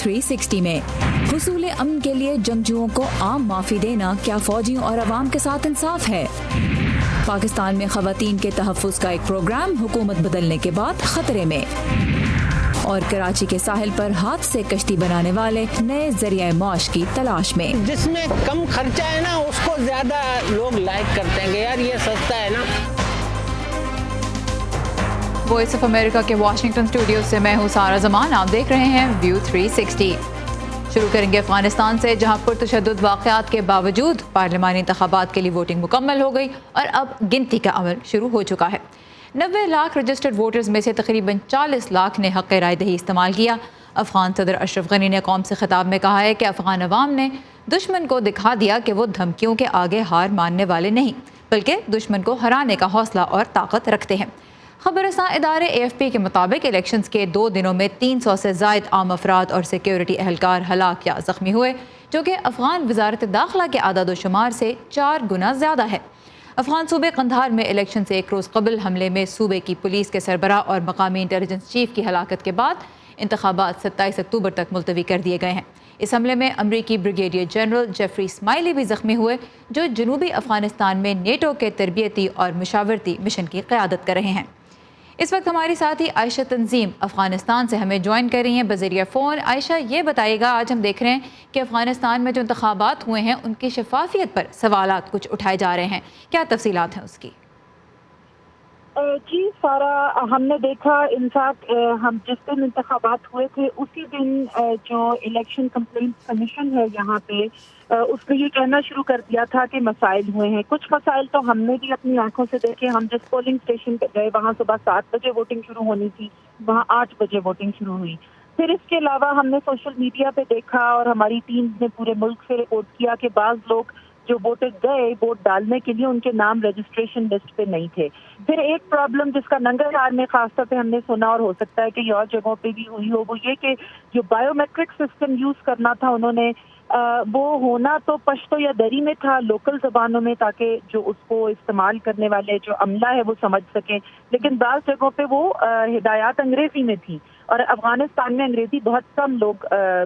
360 میں حصول امن کے لیے جنگجوؤں کو عام معافی دینا کیا فوجیوں اور عوام کے ساتھ انصاف ہے؟ پاکستان میں خواتین کے تحفظ کا ایک پروگرام حکومت بدلنے کے بعد خطرے میں، اور کراچی کے ساحل پر ہاتھ سے کشتی بنانے والے نئے ذریعہ معاش کی تلاش میں۔ جس میں کم خرچہ ہے نا اس کو زیادہ لوگ لائک کرتے ہیں کہ یار یہ سستا ہے نا۔ وائس آف امریکہ کے واشنگٹن اسٹوڈیو سے میں ہوں سارہ زمان، آپ دیکھ رہے ہیں ویو 360۔ شروع کریں گے افغانستان سے، جہاں پرتشدد واقعات کے باوجود پارلیمانی انتخابات کے لیے ووٹنگ مکمل ہو گئی اور اب گنتی کا عمل شروع ہو چکا ہے۔ 90 لاکھ رجسٹرڈ ووٹرز میں سے تقریباً 40 لاکھ نے حق رائے دہی استعمال کیا۔ افغان صدر اشرف غنی نے قوم سے خطاب میں کہا ہے کہ افغان عوام نے دشمن کو دکھا دیا کہ وہ دھمکیوں کے آگے ہار ماننے والے نہیں، بلکہ دشمن کو ہرانے کا حوصلہ اور طاقت رکھتے ہیں۔ خبر رساں ادارے AFP کے مطابق الیکشنز کے 2 دنوں میں 300 سے زائد عام افراد اور سیکیورٹی اہلکار ہلاک یا زخمی ہوئے، جو کہ افغان وزارت داخلہ کے اعداد و شمار سے 4 گنا زیادہ ہے۔ افغان صوبے قندھار میں الیکشن سے 1 روز قبل حملے میں صوبے کی پولیس کے سربراہ اور مقامی انٹیلیجنس چیف کی ہلاکت کے بعد انتخابات 27 اکتوبر تک ملتوی کر دیے گئے ہیں۔ اس حملے میں امریکی بریگیڈیئر جنرل جیفری اسماعیلی بھی زخمی ہوئے، جو جنوبی افغانستان میں نیٹو کے تربیتی اور مشاورتی مشن کی قیادت کر رہے ہیں۔ اس وقت ہماری ساتھی عائشہ تنظیم افغانستان سے ہمیں جوائن کر رہی ہیں بذریعہ فون۔ عائشہ، یہ بتائیے گا، آج ہم دیکھ رہے ہیں کہ افغانستان میں جو انتخابات ہوئے ہیں ان کی شفافیت پر سوالات کچھ اٹھائے جا رہے ہیں، کیا تفصیلات ہیں اس کی؟ جی سارا، ہم نے دیکھا انفیکٹ ہم جس دن انتخابات ہوئے تھے اسی دن جو الیکشن کمپلینٹ کمیشن ہے یہاں پہ اس نے یہ کہنا شروع کر دیا تھا کہ مسائل ہوئے ہیں۔ کچھ مسائل تو ہم نے بھی اپنی آنکھوں سے دیکھے۔ ہم جس پولنگ اسٹیشن پہ گئے وہاں صبح 7 بجے ووٹنگ شروع ہونی تھی، وہاں 8 بجے ووٹنگ شروع ہوئی۔ پھر اس کے علاوہ ہم نے سوشل میڈیا پہ دیکھا اور ہماری ٹیم نے پورے ملک سے رپورٹ کیا کہ بعض لوگ جو ووٹر گئے ووٹ ڈالنے کے لیے ان کے نام رجسٹریشن لسٹ پہ نہیں تھے۔ پھر ایک پرابلم جس کا ننگر ہار میں خاص طور پہ ہم نے سنا اور ہو سکتا ہے کہ یہ اور جگہوں پہ بھی ہوئی ہو، وہ یہ کہ جو بایو میٹرک سسٹم یوز کرنا تھا انہوں نے وہ ہونا تو پشتو یا دری میں تھا، لوکل زبانوں میں، تاکہ جو اس کو استعمال کرنے والے جو عملہ ہے وہ سمجھ سکیں، لیکن بعض جگہوں پہ وہ ہدایات انگریزی میں تھی اور افغانستان میں انگریزی بہت کم لوگ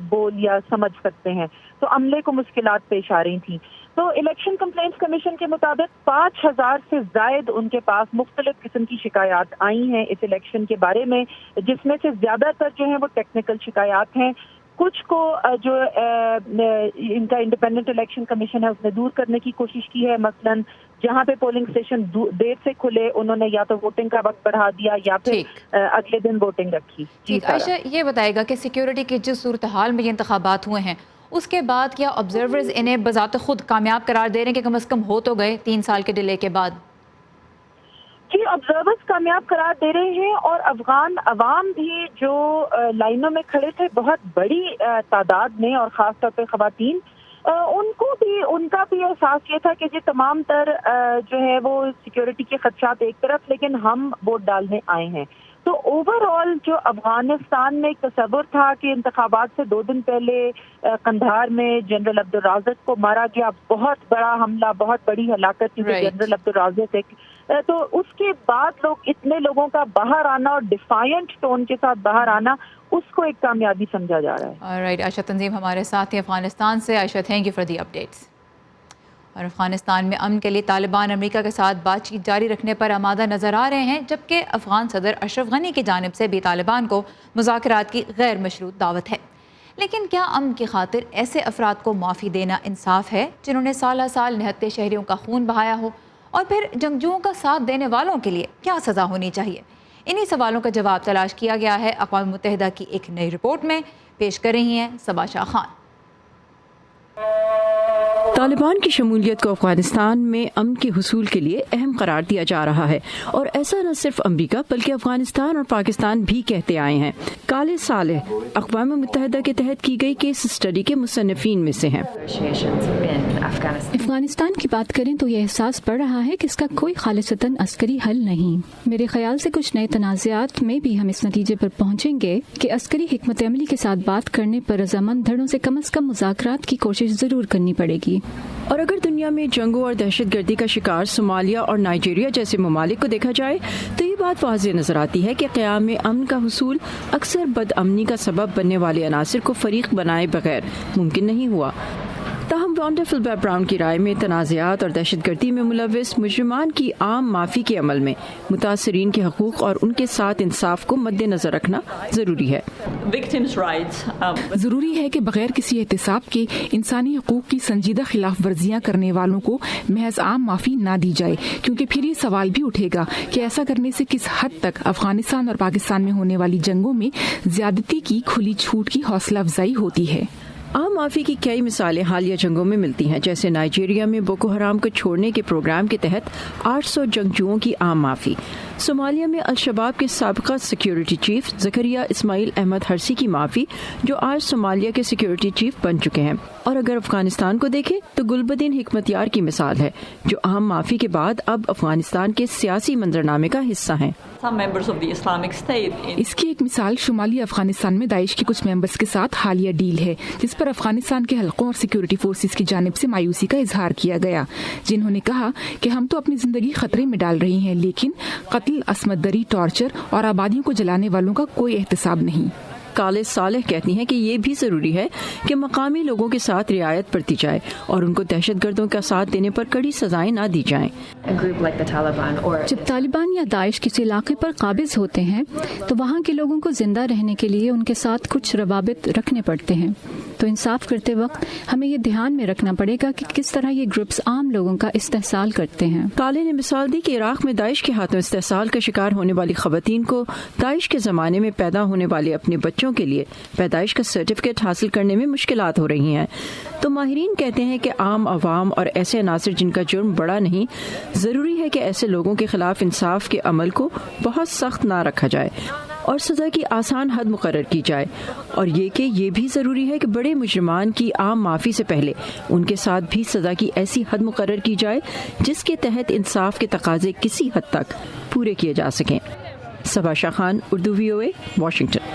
بول یا سمجھ سکتے ہیں، تو عملے کو مشکلات پیش آ رہی تھیں۔ تو الیکشن کمپلینٹس کمیشن کے مطابق 5000 سے زائد ان کے پاس مختلف قسم کی شکایات آئی ہیں اس الیکشن کے بارے میں، جس میں سے زیادہ تر جو ہیں وہ ٹیکنیکل شکایات ہیں۔ کچھ کو جو ان کا انڈیپینڈنٹ الیکشن کمیشن ہے اس نے دور کرنے کی کوشش کی ہے، مثلاً جہاں پہ پولنگ اسٹیشن دیر سے کھلے انہوں نے یا تو ووٹنگ کا وقت بڑھا دیا یا پھر اگلے دن ووٹنگ رکھی۔ عائشہ، یہ بتائے گا کہ سیکیورٹی کی جس صورتحال میں یہ انتخابات ہوئے ہیں اس کے بعد کیا آبزرورز انہیں بذات خود کامیاب قرار دے رہے ہیں کہ کم از کم ہو تو گئے 3 سال کے ڈیلے کے بعد؟ جی، آبزرورز کامیاب قرار دے رہے ہیں اور افغان عوام بھی جو لائنوں میں کھڑے تھے بہت بڑی تعداد میں، اور خاص طور پہ خواتین، ان کا بھی احساس یہ تھا کہ یہ تمام تر جو ہے وہ سیکیورٹی کے خدشات ایک طرف، لیکن ہم ووٹ ڈالنے آئے ہیں۔ تو اوور آل جو افغانستان میں ایک تصور تھا کہ انتخابات سے 2 دن پہلے قندھار میں جنرل عبدالرازق کو مارا گیا، بہت بڑا حملہ، بہت بڑی ہلاکت تھی جنرل عبدالرازق ایک، تو اس کے بعد اتنے لوگوں کا باہر آنا اور ڈیفائنٹ ٹون کے ساتھ باہر آنا، اس کو ایک کامیابی سمجھا جا رہا ہے۔ آلرائٹ، عائشہ تنظیم ہمارے ساتھ ہیں افغانستان سے۔ Ayesha, thank you for the updates. اور افغانستان میں امن کے لیے طالبان امریکہ کے ساتھ بات چیت جاری رکھنے پر آمادہ نظر آ رہے ہیں، جبکہ افغان صدر اشرف غنی کی جانب سے بھی طالبان کو مذاکرات کی غیر مشروط دعوت ہے۔ لیکن کیا امن کی خاطر ایسے افراد کو معافی دینا انصاف ہے جنہوں نے سالہ سال نہتے شہریوں کا خون بہایا ہو؟ اور پھر جنگجوؤں کا ساتھ دینے والوں کے لیے کیا سزا ہونی چاہیے؟ انہی سوالوں کا جواب تلاش کیا گیا ہے اقوام متحدہ کی ایک نئی رپورٹ میں، پیش کر رہی ہیں صبا شاہ خان۔ طالبان کی شمولیت کو افغانستان میں امن کے حصول کے لیے اہم قرار دیا جا رہا ہے، اور ایسا نہ صرف امریکہ بلکہ افغانستان اور پاکستان بھی کہتے آئے ہیں۔ کالے صالح اقوام متحدہ کے تحت کی گئی کیس اسٹڈی کے مصنفین میں سے ہیں۔ افغانستان کی بات کریں تو یہ احساس بڑھ رہا ہے کہ اس کا کوئی خالصتاً عسکری حل نہیں۔ میرے خیال سے کچھ نئے تنازعات میں بھی ہم اس نتیجے پر پہنچیں گے کہ عسکری حکمت عملی کے ساتھ بات کرنے پر رضامند دھڑوں سے کم از کم مذاکرات کی کوشش ضرور کرنی پڑے گی۔ اور اگر دنیا میں جنگوں اور دہشت گردی کا شکار صومالیہ اور نائجیریا جیسے ممالک کو دیکھا جائے تو یہ بات واضح نظر آتی ہے کہ قیام میں امن کا حصول اکثر بد امنی کا سبب بننے والے عناصر کو فریق بنائے بغیر ممکن نہیں ہوا۔ تاہم وانڈا فلبر براؤن کی رائے میں تنازعات اور دہشت گردی میں ملوث مجرمان کی عام معافی کے عمل میں متاثرین کے حقوق اور ان کے ساتھ انصاف کو مد نظر رکھنا ضروری ہے۔ ضروری ہے کہ بغیر کسی احتساب کے انسانی حقوق کی سنجیدہ خلاف ورزیاں کرنے والوں کو محض عام معافی نہ دی جائے، کیونکہ پھر یہ سوال بھی اٹھے گا کہ ایسا کرنے سے کس حد تک افغانستان اور پاکستان میں ہونے والی جنگوں میں زیادتی کی کھلی چھوٹ کی حوصلہ افزائی ہوتی ہے۔ عام معافی کی کئی مثالیں حالیہ جنگوں میں ملتی ہیں، جیسے نائجیریا میں بوکو حرام کو چھوڑنے کے پروگرام کے تحت 800 جنگجوؤں کی عام معافی، صومالیہ میں الشباب کے سابقہ سیکیورٹی چیف زکریا اسماعیل احمد ہرسی کی معافی جو آج صومالیہ کے سیکیورٹی چیف بن چکے ہیں، اور اگر افغانستان کو دیکھیں تو گلبدین حکمت یار کی مثال ہے جو عام معافی کے بعد اب افغانستان کے سیاسی منظرنامے کا حصہ ہیں۔ اس کی ایک مثال شمالی افغانستان میں داعش کے کچھ ممبرز کے ساتھ حالیہ ڈیل ہے، جس پر افغانستان کے حلقوں اور سیکیورٹی فورسز کی جانب سے مایوسی کا اظہار کیا گیا، جنہوں نے کہا کہ ہم تو اپنی زندگی خطرے میں ڈال رہی ہیں، لیکن قتل، عصمت دری، ٹارچر اور آبادیوں کو جلانے والوں کا کوئی احتساب نہیں۔ کالج صالح کہتی ہیں کہ یہ بھی ضروری ہے کہ مقامی لوگوں کے ساتھ رعایت برتی جائے اور ان کو دہشت گردوں کا ساتھ دینے پر کڑی سزائیں نہ دی جائیں۔ جب طالبان یا داعش کسی علاقے پر قابض ہوتے ہیں تو وہاں کے لوگوں کو زندہ رہنے کے لیے ان کے ساتھ کچھ روابط رکھنے پڑتے ہیں، تو انصاف کرتے وقت ہمیں یہ دھیان میں رکھنا پڑے گا کہ کس طرح یہ گروپس عام لوگوں کا استحصال کرتے ہیں۔ کالے نے مثال دی کہ عراق میں داعش کے ہاتھوں استحصال کا شکار ہونے والی خواتین کو داعش کے زمانے میں پیدا ہونے والے اپنے بچوں کے لیے پیدائش کا سرٹیفکیٹ حاصل کرنے میں مشکلات ہو رہی ہیں، تو ماہرین کہتے ہیں کہ عام عوام اور ایسے عناصر جن کا جرم بڑا نہیں، ضروری ہے کہ ایسے لوگوں کے خلاف انصاف کے عمل کو بہت سخت نہ رکھا جائے اور سزا کی آسان حد مقرر کی جائے، اور یہ کہ یہ بھی ضروری ہے کہ بڑے مجرمان کی عام معافی سے پہلے ان کے ساتھ بھی سزا کی ایسی حد مقرر کی جائے جس کے تحت انصاف کے تقاضے کسی حد تک پورے کیے جا سکیں۔ صبا شاہ خان، اردو VOA، واشنگٹن۔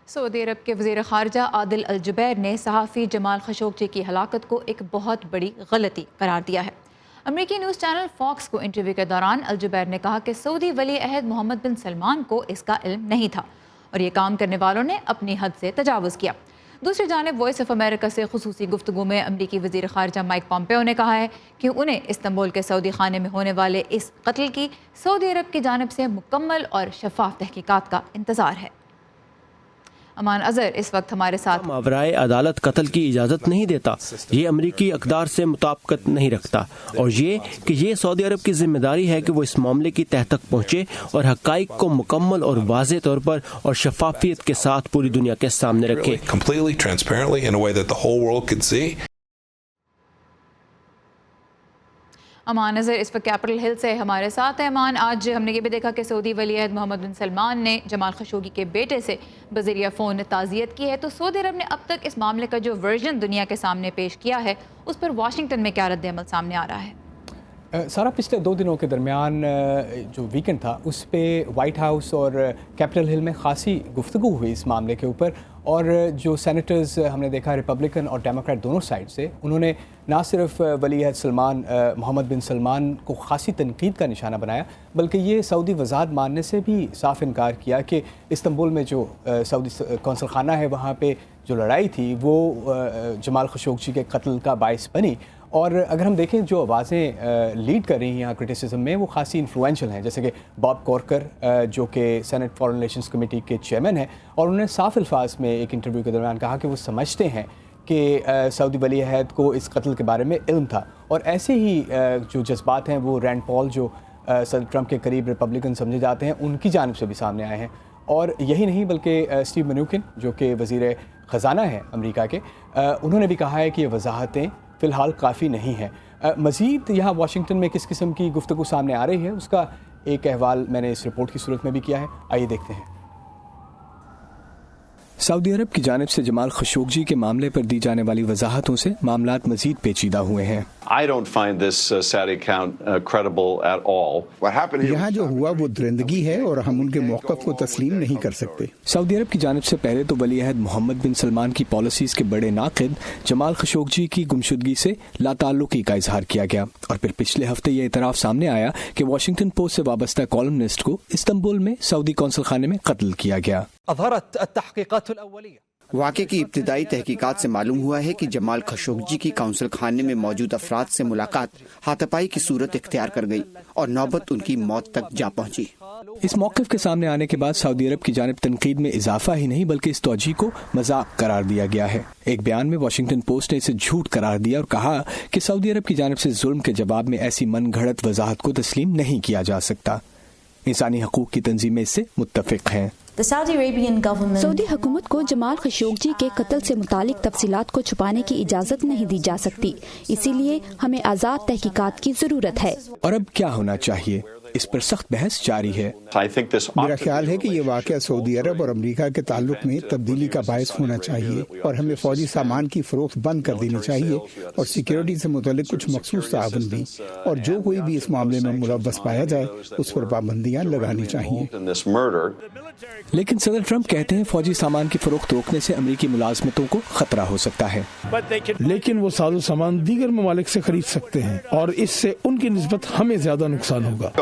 سعودی عرب کے وزیر خارجہ عادل الجبیر نے صحافی جمال خشوگی کی ہلاکت کو ایک بہت بڑی غلطی قرار دیا ہے۔ امریکی نیوز چینل فاکس کو انٹرویو کے دوران الجبیر نے کہا کہ سعودی ولی عہد محمد بن سلمان کو اس کا علم نہیں تھا اور یہ کام کرنے والوں نے اپنی حد سے تجاوز کیا۔ دوسری جانب وائس آف امریکہ سے خصوصی گفتگو میں امریکی وزیر خارجہ مائک پومپیو نے کہا ہے کہ انہیں استنبول کے سعودی خانے میں ہونے والے اس قتل کی سعودی عرب کی جانب سے مکمل اور شفاف تحقیقات کا انتظار ہے۔ امان اظہر اس وقت ہمارے ساتھ۔ ماورائے عدالت قتل کی اجازت نہیں دیتا، یہ امریکی اقدار سے مطابقت نہیں رکھتا، اور یہ کہ یہ سعودی عرب کی ذمہ داری ہے کہ وہ اس معاملے کی تہ تک پہنچے اور حقائق کو مکمل اور واضح طور پر اور شفافیت کے ساتھ پوری دنیا کے سامنے رکھے۔ امان نظر اس وقت کیپٹل ہل سے ہمارے ساتھ ہے۔ امان، آج ہم نے یہ بھی دیکھا کہ سعودی ولی عہد محمد بن سلمان نے جمال خشوگی کے بیٹے سے بذریعہ فون تعزیت کی ہے، تو سعودی عرب نے اب تک اس معاملے کا جو ورژن دنیا کے سامنے پیش کیا ہے اس پر واشنگٹن میں کیا رد عمل سامنے آ رہا ہے؟ سارا پچھلے 2 دنوں کے درمیان جو ویکنڈ تھا اس پہ وائٹ ہاؤس اور کیپٹل ہل میں خاصی گفتگو ہوئی اس معاملے کے اوپر، اور جو سینیٹرز ہم نے دیکھا ریپبلکن اور ڈیموکریٹ دونوں سائڈ سے، انہوں نے نہ صرف ولی عہد سلمان محمد بن سلمان کو خاصی تنقید کا نشانہ بنایا، بلکہ یہ سعودی وضاحت ماننے سے بھی صاف انکار کیا کہ استنبول میں جو سعودی قونصل خانہ ہے وہاں پہ جو لڑائی تھی وہ جمال خشوگی کے قتل کا باعث بنی۔ اور اگر ہم دیکھیں جو آوازیں لیڈ کر رہی ہیں یہاں کرٹیسزم میں، وہ خاصی انفلوئنشل ہیں، جیسے کہ باب کورکر جو کہ سینٹ فارن ریلیشنز کمیٹی کے چیئرمین ہیں، اور انہوں نے صاف الفاظ میں ایک انٹرویو کے درمیان کہا کہ وہ سمجھتے ہیں کہ سعودی ولی عہد کو اس قتل کے بارے میں علم تھا، اور ایسے ہی جو جذبات ہیں وہ رینڈ پال جو صدر ٹرمپ کے قریب ریپبلکن سمجھے جاتے ہیں ان کی جانب سے بھی سامنے آئے ہیں۔ اور یہی نہیں بلکہ اسٹیو منوکن جو کہ وزیر خزانہ ہیں امریکہ کے، انہوں نے بھی کہا ہے کہ یہ وضاحتیں فی الحال کافی نہیں ہیں۔ مزید یہاں واشنگٹن میں کس قسم کی گفتگو سامنے آ رہی ہے اس کا ایک احوال میں نے اس رپورٹ کی صورت میں بھی کیا ہے، آئیے دیکھتے ہیں۔ سعودی عرب کی جانب سے جمال خشوگی کے معاملے پر دی جانے والی وضاحتوں سے معاملات مزید پیچیدہ ہوئے ہیں۔ I don't find this Saudi account credible at all. What happened here? यहाँ जो हुआ वो दरिंदगी है और हम उनके मौक़िफ़ को तस्लीम नहीं कर सकते। सऊदी अरब की जानिब से पहले तो वली अहद मोहम्मद बिन सलमान की पॉलिसीज़ के बड़े नाक़िद जमाल खशोगी की गुमशुदगी से लाताल्लुकी का इजहार किया गया और फिर पिछले हफ्ते ये इतराफ़ सामने आया कि वाशिंगटन पोस्ट से वाबस्ता कॉलमनिस्ट को इस्तांबुल में सऊदी कौंसल खाने में कत्ल किया गया। वाक़े की इब्तिदाई तहकीकात से मालूम हुआ है कि जमाल खशोगी की काउंसिल खाने में मौजूद अफराद से मुलाकात हाथापाई की सूरत इख्तियार कर गई और नौबत उनकी मौत तक जा पहुंची। इस मौक़िफ़ के सामने आने के बाद सऊदी अरब की जानिब तनकीद में इजाफा ही नहीं बल्कि इस तौजीह को मजाक करार दिया गया है। एक बयान में वाशिंगटन पोस्ट ने इसे झूठ करार दिया और कहा कि सऊदी अरब की जानिब से जुल्म के जवाब में ऐसी मन घड़त वजाहत को तस्लीम नहीं किया जा सकता। इंसानी हकूक़ की तंजीमें इससे मुत्तफ़िक़ हैं। सऊदी हुकूमत को जमाल खशोगी के कत्ल से मुतालिक तफसीलात को छुपाने की इजाज़त नहीं दी जा सकती, इसीलिए हमें आज़ाद तहकीकात की ज़रूरत है। और अब क्या होना चाहिए, इस पर सख्त बहस जारी है। मेरा ख्याल है कि ये वाक़या सऊदी अरब और अमेरिका के ताल्लुक में तब्दीली का बायस होना चाहिए और हमें फौजी सामान की फरोख्त बंद कर देनी चाहिए और सिक्योरिटी से मुतल्लिक कुछ मखसूस ताउन भी, और जो कोई भी इस मामले में मुलव्वस पाया जाए उस पर पाबंदियाँ लगानी चाहिए। लेकिन सदर ट्रंप कहते हैं फौजी सामान की फरोख्त रोकने से अमेरिकी मुलाजमतों को खतरा हो सकता है। लेकिन वो साजो सामान दीगर ममालिक से खरीद सकते हैं और इससे उनकी निस्बत हमें ज्यादा नुकसान होगा।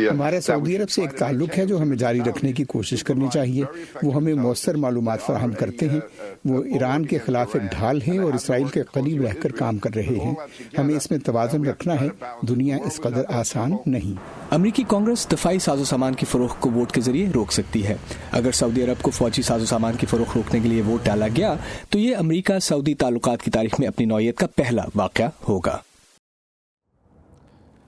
हमारा सऊदी अरब से एक ताल्लुक है जो हमें जारी रखने की कोशिश करनी चाहिए। वो हमें मौसर मालूमात फराहम करते हैं। वो ईरान के खिलाफ एक ढाल हैं और इसराइल के करीब रहकर काम कर रहे हैं। हमें इसमें तवाज़ुन रखना है। दुनिया इस कदर आसान नहीं। अमेरिकी कांग्रेस दफाई साजो सामान की फरोख्त को वोट के जरिए रोक सकती है। अगर सऊदी अरब को फौजी साजो सामान की फरोख्त रोकने के लिए वोट डाला गया तो ये अमेरिका सऊदी ताल्लुकात की तारीख में अपनी नौयत का पहला वाक़या होगा।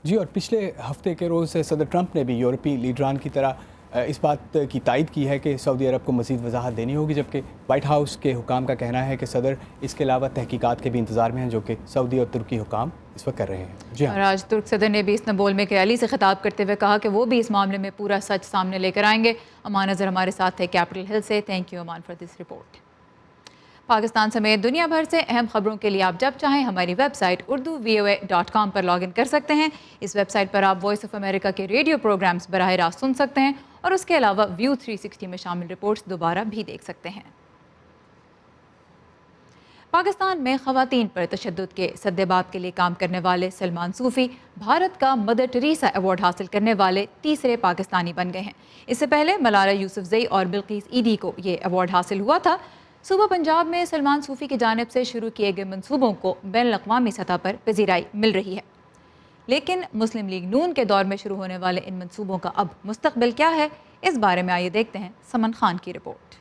जी, और पिछले हफ्ते के रोज़ सदर ट्रंप ने भी यूरोपीय लीडरान की तरह इस बात की तायद की है कि सऊदी अरब को मज़ीद वजाहत देनी होगी, जबकि वाइट हाउस के हुकाम का कहना है कि सदर इसके अलावा तहकीकात के भी इंतज़ार में हैं जो कि सऊदी और तुर्की हुकाम इस वक्त कर रहे हैं। जी और आज तुर्क सदर ने भी इस्तांबुल में रैली से खिताब करते हुए कहा कि वो भी इस मामले में पूरा सच सामने लेकर आएंगे। अमान नज़र हमारे साथ है कैपिटल हिल से। Thank you Aman for this report. Pakistan समेत दुनिया भर से अहम खबरों के लिए आप जब चाहें हमारी वेबसाइट urduvoa.com पर लॉगिन कर सकते हैं। इस वेबसाइट पर आप वॉइस ऑफ अमेरिका के रेडियो प्रोग्राम्स बराह रास्त सुन सकते हैं और उसके अलावा व्यू 360 में शामिल रिपोर्ट्स दोबारा भी देख सकते हैं। पाकिस्तान में ख़वातीन पर तशद्दुद के सद्देबाब के लिए काम करने वाले सलमान सूफ़ी भारत का मदर टेरेसा अवार्ड हासिल करने वाले तीसरे पाकिस्तानी बन गए हैं। इससे पहले मलाला यूसुफजई और बिल्किस ईदी को ये अवार्ड हासिल हुआ था। सूबा पंजाब में सलमान सूफ़ी की जानिब से शुरू किए गए मंसूबों को बैनुल-अक़वामी सतह पर पज़ीराई मिल रही है, लेकिन मुस्लिम लीग नून के दौर में शुरू होने वाले इन मंसूबों का अब मुस्तक़बिल क्या है, इस बारे में आइए देखते हैं समन खान की रिपोर्ट।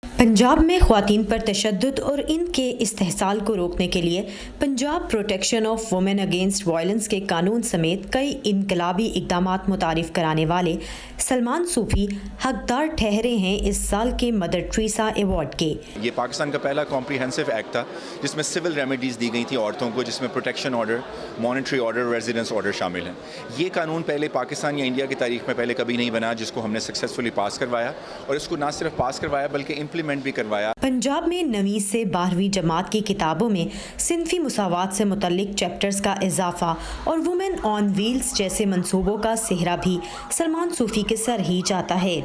पंजाब में ख़वातीन पर तशद्दुद और इनके इस्तेहसाल को रोकने के लिए Punjab protection of women against violence के कानून समेत कई इनकलाबी इक़दामात मुतारिफ कराने वाले सलमान सूफ़ी हकदार ठहरे हैं इस साल के मदर टेरेसा अवार्ड के। ये पाकिस्तान का पहला कॉम्प्रिहेंसिव एक्ट था जिसमें सिविल रेमेडीज़ दी गई थी औरतों को, जिसमें protection order, monetary order, residence order शामिल हैं। ये कानून पहले पाकिस्तान या इंडिया की तारीख में पहले कभी नहीं बना, जिसको हमने सक्सेसफुली पास करवाया और इसको ना सिर्फ पास करवाया बल्कि इम्प्लीमेंट भी करवाया। पंजाब में 9वीं से 12वीं जमात की किताबों में सिनफी मुसावात से मुतल्लिक चैप्टर्स का इजाफा और वुमेन ऑन व्हील्स जैसे मंसूबों का सेहरा भी सलमान सूफ़ी के सर ही जाता है।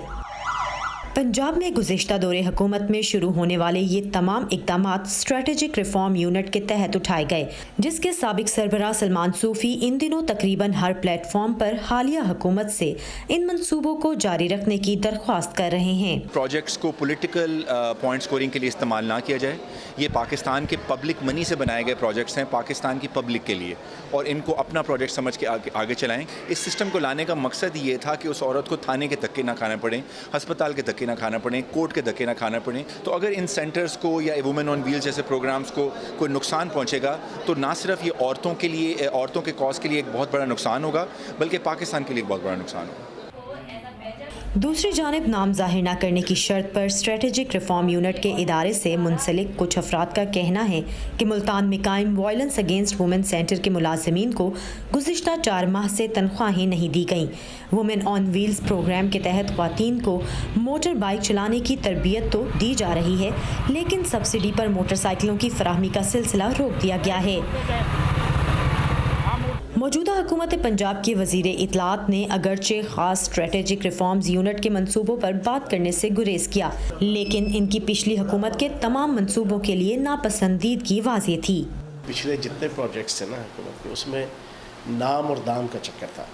पंजाब में गुज़िश्ता दौरे हुकूमत में शुरू होने वाले ये तमाम इक़दामात स्ट्रेटेजिक रिफॉर्म यूनिट के तहत उठाए गए, जिसके साबिक सरबराह सलमान सूफ़ी इन दिनों तकरीबन हर प्लेटफॉर्म पर हालिया हुकूमत से इन मंसूबों को जारी रखने की दरख्वास्त कर रहे हैं। प्रोजेक्ट्स को पॉलिटिकल पॉइंट स्कोरिंग के लिए इस्तेमाल ना किया जाए। ये पाकिस्तान के पब्लिक मनी से बनाए गए प्रोजेक्ट्स हैं, पाकिस्तान की पब्लिक के लिए, और इनको अपना प्रोजेक्ट समझ के आगे चलाएं। इस सिस्टम को लाने का मकसद ये था कि उस औरत को थाने के धक्के ना खाना पड़े, अस्पताल के धक्के ना खाना पड़े, कोर्ट के धक्के ना खाना पड़े। तो अगर इन सेंटर्स को या वुमेन ऑन व्हील्स जैसे प्रोग्राम्स को कोई नुकसान पहुंचेगा तो ना सिर्फ ये औरतों के लिए, औरतों के कॉज के लिए एक बहुत बड़ा नुकसान होगा, बल्कि पाकिस्तान के लिए एक बहुत बड़ा नुकसान होगा। दूसरी जानिब नाम जाहिर न करने की शर्त पर स्ट्रेटेजिक रिफॉर्म यूनिट के इदारे से मुंसलिक कुछ अफराद का कहना है कि मुल्तान में कायम वायलेंस अगेंस्ट वुमेन सेंटर के मुलाजिमीन को गुज़िश्ता 4 माह से तनख्वाहें नहीं दी गईं। वुमेन ऑन व्हील्स प्रोग्राम के तहत ख्वातीन को मोटर बाइक चलाने की तरबियत तो दी जा रही है, लेकिन सब्सिडी पर मोटरसाइकिलों की फराहमी का सिलसिला रोक दिया गया है। मौजूदा हुकूमत पंजाब के वज़ीर इत्तलात ने अगरचे ख़ास स्ट्रेटेजिक रिफॉर्म्स यूनिट के मंसूबों पर बात करने से गुरेज किया, लेकिन इनकी पिछली हुकूमत के तमाम मंसूबों के लिए नापसंदीदगी वाज़ेह थी। पिछले जितने प्रोजेक्ट्स थे ना हुकूमत के, उसमें नाम और दाम का चक्कर था,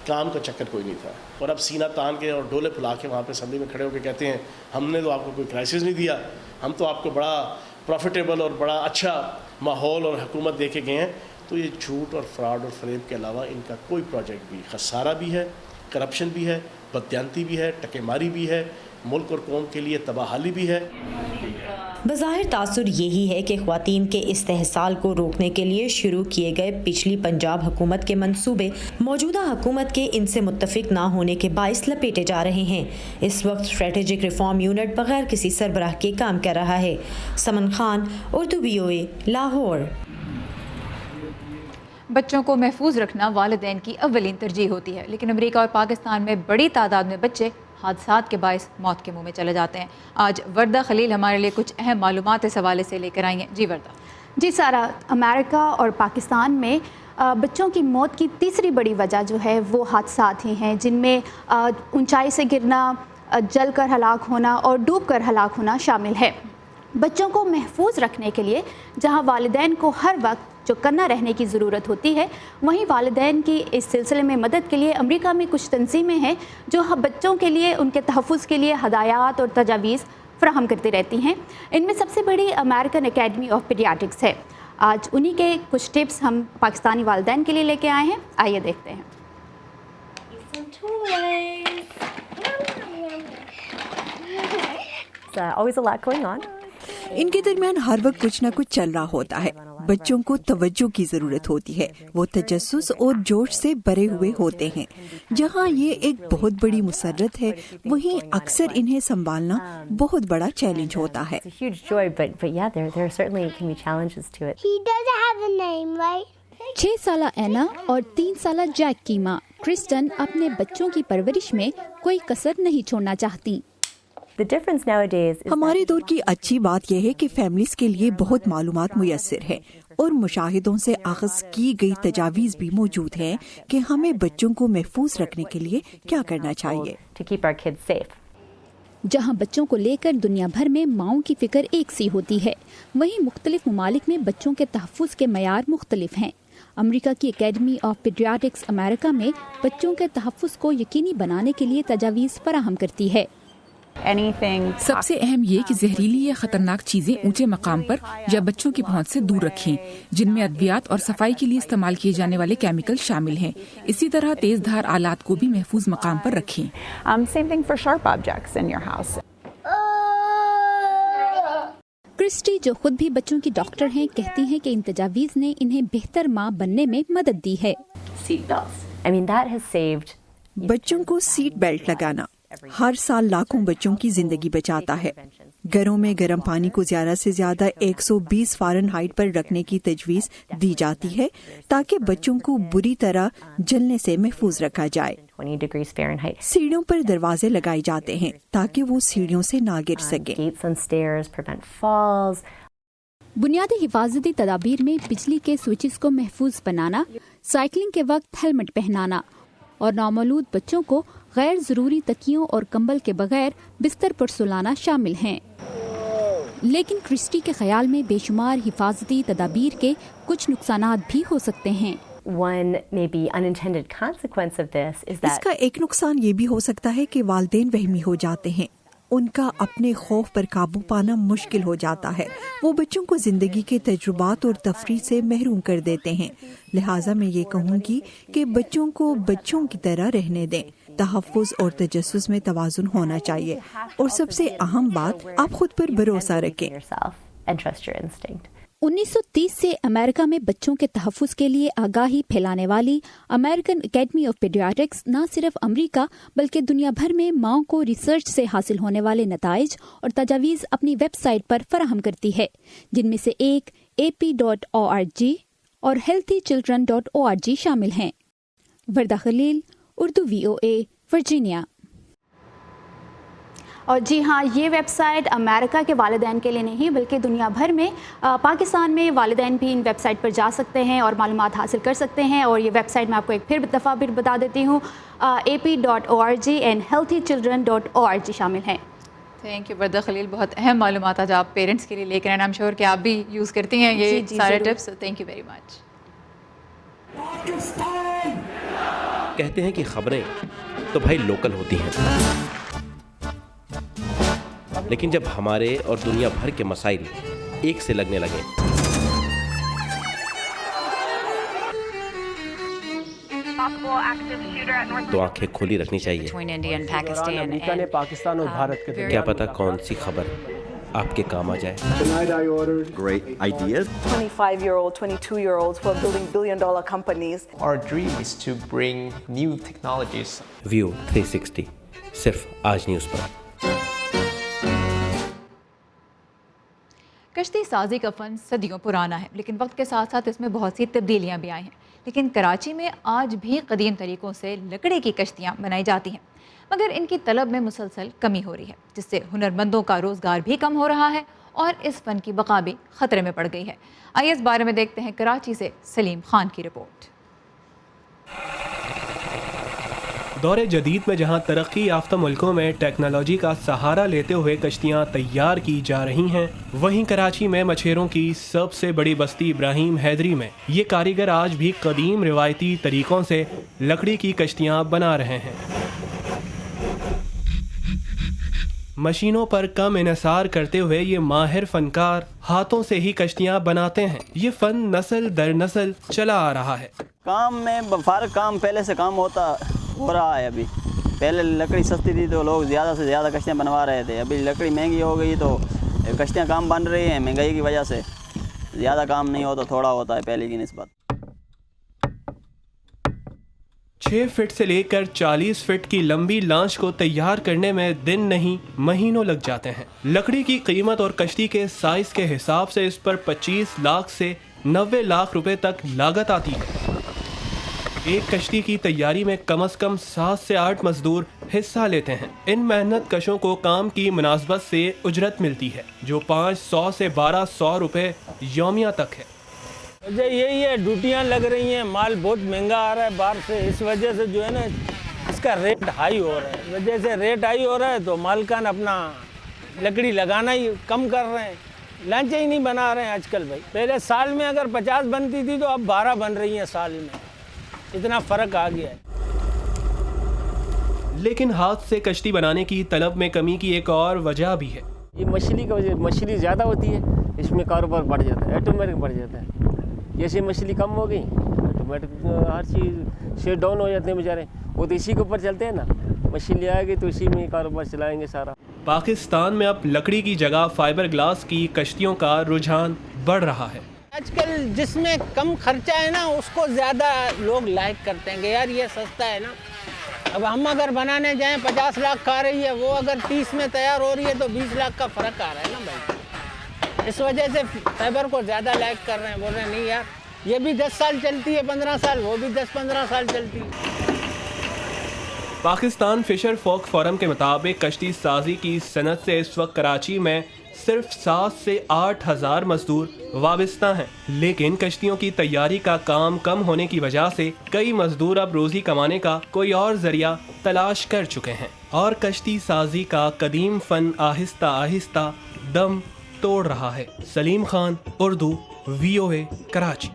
काम का चक्कर कोई नहीं था। और अब सीना तान के और डोले फुला के वहाँ पे असम्बली में खड़े होकर कहते हैं हमने तो आपको कोई क्राइसिस नहीं दिया, हम तो आपको बड़ा प्रॉफिटेबल और बड़ा अच्छा माहौल और हुकूमत दे के गए हैं। तो ये झूठ और फ्रॉड और फरेब के अलावा इनका कोई प्रोजेक्ट भी, खसारा भी है, करप्शन भी है, बदयांती भी है, टकेमारी भी है, मुल्क और कौम के लिए तबाहाली भी है। बज़ाहिर तासुर यही है कि ख्वातीन के इस्तेहसाल को रोकने के लिए शुरू किए गए पिछली पंजाब हुकूमत के मंसूबे मौजूदा हुकूमत के इनसे मुत्तफिक ना होने के बाइस लपेटे जा रहे हैं। इस वक्त स्ट्रेटेजिक रिफॉर्म यूनिट बगैर किसी सरबराह के काम कर रहा है। समन खान, उर्दू VOA, लाहौर। बच्चों को महफूज रखना वालिदैन की अव्वलीन तरजीह होती है, लेकिन अमेरिका और पाकिस्तान में बड़ी तादाद में बच्चे हादसात के बायस मौत के मुंह में चले जाते हैं। आज वर्दा खलील हमारे लिए कुछ अहम मालूमात इस हवाले से लेकर आई हैं। जी वर्दा। जी सारा, अमेरिका और पाकिस्तान में बच्चों की मौत की तीसरी बड़ी वजह जो है वो हादसात ही हैं, जिनमें ऊंचाई से गिरना, जलकर हलाक होना और डूबकर हलाक होना शामिल है। बच्चों को महफूज रखने के लिए जहां वालिदैन को हर वक्त जो करना रहने की ज़रूरत होती है, वहीं वालिदैन की इस सिलसिले में मदद के लिए अमेरिका में कुछ तंजीमें हैं जो बच्चों के लिए उनके तहफ़्फ़ुज़ के लिए हदायत और तजावीज़ फ़राहम करती रहती हैं। इनमें सबसे बड़ी अमेरिकन एकेडमी ऑफ पीडियाट्रिक्स है। आज उन्हीं के कुछ टिप्स हम पाकिस्तानी वालिदैन के लिए लेके आए हैं, आइए देखते हैं। इनके दरमियान हर वक्त कुछ न कुछ चल रहा होता है। बच्चों को तवज्जो की जरूरत होती है, वो तजस्सुस और जोश से भरे हुए होते हैं। जहाँ ये एक बहुत बड़ी मुसर्रत है, वहीं अक्सर इन्हें संभालना बहुत बड़ा चैलेंज होता है। 6 साला एना और 3 साला जैक की माँ क्रिस्टन अपने बच्चों की परवरिश में कोई कसर नहीं छोड़ना चाहती। हमारे दौर की अच्छी बात यह है कि फैमिलीज के लिए बहुत मालूमात मुयस्सर है और मुशाहिदों से आख़ज़ की गई तजावीज़ भी मौजूद हैं कि हमें बच्चों को महफूज रखने के लिए क्या करना चाहिए। जहां बच्चों को लेकर दुनिया भर में माओं की फिक्र एक सी होती है, वहीं मुख्तलिफ ममालिक में बच्चों के तहफ़्फ़ुज़ के मयार मुख्तलिफ हैं। अमेरिका की एकेडमी ऑफ पीडियाट्रिक्स अमेरिका में बच्चों के तहफ़्फ़ुज़ को यकीनी बनाने के लिए तजावीज़ फराहम करती है। सबसे अहम ये कि जहरीली या खतरनाक चीजें ऊंचे मकाम पर या बच्चों की पहुंच से दूर रखें, जिनमें अद्वियात और सफाई के लिए इस्तेमाल किए जाने वाले केमिकल शामिल हैं। इसी तरह तेज धार आलात को भी महफूज मकाम पर रखें। क्रिस्टी, जो खुद भी बच्चों की डॉक्टर हैं, कहती हैं कि इन तजावीज़ ने इन्हें बेहतर माँ बनने में मदद दी है। बच्चों को सीट बेल्ट लगाना हर साल लाखों बच्चों की जिंदगी बचाता है। घरों में गर्म पानी को ज्यादा से ज्यादा 120 फ़ारेनहाइट पर रखने की तजवीज़ दी जाती है ताकि बच्चों को बुरी तरह जलने से महफूज रखा जाए। सीढ़ियों पर दरवाजे लगाए जाते हैं ताकि वो सीढ़ियों से ना गिर सके। बुनियादी हिफाजती तदाबीर में बिजली के स्विचेस को महफूज बनाना, साइकिलिंग के वक्त हेलमेट पहनाना और नौमौलूद बच्चों को गैर जरूरी तकियों और कंबल के बगैर बिस्तर पर सुलाना शामिल हैं। लेकिन क्रिस्टी के ख्याल में बेशुमार हिफाजती तदाबीर के कुछ नुकसानात भी हो सकते हैं। इसका एक नुकसान ये भी हो सकता है कि वालिदैन वहमी हो जाते हैं, उनका अपने खौफ पर काबू पाना मुश्किल हो जाता है। वो बच्चों को जिंदगी के तजुर्बात और तफरीह से महरूम कर देते हैं। लिहाजा मैं ये कहूँगी कि बच्चों को बच्चों की तरह रहने दें। तहफ़्फ़ुज़ और तजस्सुस में तवाज़ुन होना चाहिए और सबसे अहम बात, आप खुद पर भरोसा रखें। 1930 से अमेरिका में बच्चों के तहफ़्फ़ुज़ के लिए आगाही फैलाने वाली अमेरिकन एकेडमी ऑफ पीडियाट्रिक्स न सिर्फ अमेरिका बल्कि दुनिया भर में माओं को रिसर्च से हासिल होने वाले नताइज और तजावीज़ अपनी वेबसाइट पर फराहम करती है, जिनमें से एक AP.org और healthychildren.org शामिल हैं। वर्दा खलील, उर्दू VOA, वर्जीनिया। और जी हाँ, ये वेबसाइट अमेरिका के वालिदैन के लिए नहीं बल्कि दुनिया भर में पाकिस्तान में वालिदैन भी इन वेबसाइट पर जा सकते हैं और मालूमात हासिल कर सकते हैं। और ये वेबसाइट मैं आपको एक फिर दफ़ा फिर बता देती हूँ, AP.org एंड healthychildren.org शामिल हैं। थैंक यू वर्दा खलील, बहुत अहम मालूमात आज आप पेरेंट्स के लिए लेकर आए। आई एम श्योर कि आप भी यूज़ करती हैं ये सारे tips. Thank you very much. कहते हैं कि खबरें तो भाई लोकल होती हैं, लेकिन जब हमारे और दुनिया भर के मसाइल एक से लगने लगे तो आंखें खुली रखनी चाहिए। अमेरिका ने पाकिस्तान और भारत के क्या पता कौन सी खबर आपके काम आ जाए। Great ideas. 25-year-old, 22-year-olds who are building billion-dollar companies. Our dream is to bring new technologies. View 360 सिर्फ आज न्यूज़ पर। कश्ती साजी का फ़न सदियों पुराना है, लेकिन वक्त के साथ साथ इसमें बहुत सी तब्दीलियाँ भी आई हैं। लेकिन कराची में आज भी कदीम तरीक़ों से लकड़ी की कश्तियाँ बनाई जाती हैं, मगर इनकी तलब में मुसलसल कमी हो रही है, जिससे हुनरमंदों का रोज़गार भी कम हो रहा है और इस फ़न की बका भी ख़तरे में पड़ गई है। आइए इस बारे में देखते हैं कराची से सलीम खान की रिपोर्ट। दौरे जदीद में जहां तरक्की याफ्ता मुल्कों में टेक्नोलॉजी का सहारा लेते हुए कश्तियां तैयार की जा रही हैं, वहीं कराची में मछेरों की सबसे बड़ी बस्ती इब्राहिम हैदरी में ये कारीगर आज भी कदीम रिवायती तरीक़ों से लकड़ी की कश्तियां बना रहे हैं। मशीनों पर कम इन्हिसार करते हुए ये माहिर फनकार हाथों से ही कश्तियां बनाते हैं। ये फ़न नस्ल दर नस्ल चला आ रहा है। काम में फारग काम पहले से काम हो रहा है। अभी पहले लकड़ी सस्ती थी तो लोग ज़्यादा से ज़्यादा कश्तियाँ बनवा रहे थे। अभी लकड़ी महंगी हो गई तो कश्तियाँ काम बन रही हैं। महंगाई की वजह से ज़्यादा काम नहीं होता, थोड़ा होता है पहले की निस्बत। 6 फीट से लेकर 40 फीट की लंबी लांच को तैयार करने में दिन नहीं महीनों लग जाते हैं। लकड़ी की कीमत और कश्ती के साइज के हिसाब से इस पर 25 लाख से 90 लाख रुपए तक लागत आती है। एक कश्ती की तैयारी में कम से कम 7 से 8 मजदूर हिस्सा लेते हैं। इन मेहनत कशों को काम की मुनासबत से उजरत मिलती है, जो 500 से 1200 रुपए यौमिया तक है। वजह यही है, ड्यूटियाँ लग रही हैं, माल बहुत महंगा आ रहा है बाहर से, इस वजह से जो है ना इसका रेट हाई हो रहा है। वजह से रेट हाई हो रहा है तो मालकान अपना लकड़ी लगाना ही कम कर रहे हैं, लांचें ही नहीं बना रहे हैं आजकल। भाई पहले साल में अगर 50 बनती थी तो अब 12 बन रही हैं साल में, इतना फ़र्क आ गया है। लेकिन हाथ से कश्ती बनाने की तलब में कमी की एक और वजह भी है। ये मछली का वजह, मछली ज़्यादा होती है, इसमें कारोबार बढ़ जाता है, ऑटोमेटिक बढ़ जाता है। जैसे मछली कम हो गई ऑटोमेटिक हर चीज़ शेयर डाउन हो जाते हैं बेचारे, वो तो इसी के ऊपर चलते हैं ना। मछली आएगी तो इसी में कारोबार चलाएंगे सारा। पाकिस्तान में अब लकड़ी की जगह फाइबर ग्लास की कश्तियों का रुझान बढ़ रहा है। आजकल जिसमें कम खर्चा है ना उसको ज़्यादा लोग लाइक करते हैं कि यार ये सस्ता है ना। अब हम अगर बनाने जाएं 50 लाख का रही है, वो अगर 30 में तैयार हो रही है तो 20 लाख का फ़र्क आ रहा है ना भाई। इस वजह से फाइबर को ज़्यादा लाइक कर रहे हैं, बोल रहे हैं नहीं यार ये भी 10 साल चलती है, 15 साल, वो भी 10-15 साल चलती है। पाकिस्तान फिशर फोक फोरम के मुताबिक कश्ती साजी की सनत से इस वक्त कराची में सिर्फ 7 से 8 हज़ार मजदूर वाबस्ता हैं, लेकिन कश्तियों की तैयारी का काम कम होने की वजह से कई मजदूर अब रोजी कमाने का कोई और जरिया तलाश कर चुके हैं और कश्ती साजी का कदीम फन आहिस्ता आहिस्ता दम तोड़ रहा है। सलीम खान, उर्दू, VOA, कराची।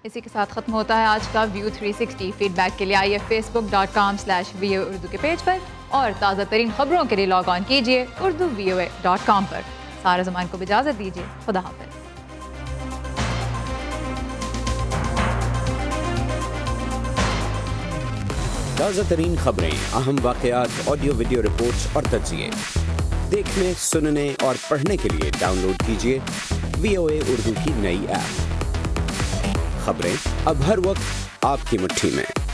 इसी के साथ ख़त्म होता है आज का व्यू 360। फीडबैक के लिए आइए facebook.com/VOA उर्दू के पेज पर और ताज़ा तरीन खबरों के लिए लॉग ऑन कीजिए urduvoa.com पर। सारा ज़मान को इजाज़त दीजिए, खुदा हाफ़िज़। ताज़ा तरीन खबरें, अहम वाक़यात, ऑडियो वीडियो रिपोर्ट्स और तज्ज़िये دیکھنے، سننے اور پڑھنے کے لیے ڈاؤن لوڈ کیجیے VOA اردو کی نئی ایپ۔ خبریں اب ہر وقت آپ کی مٹھی میں۔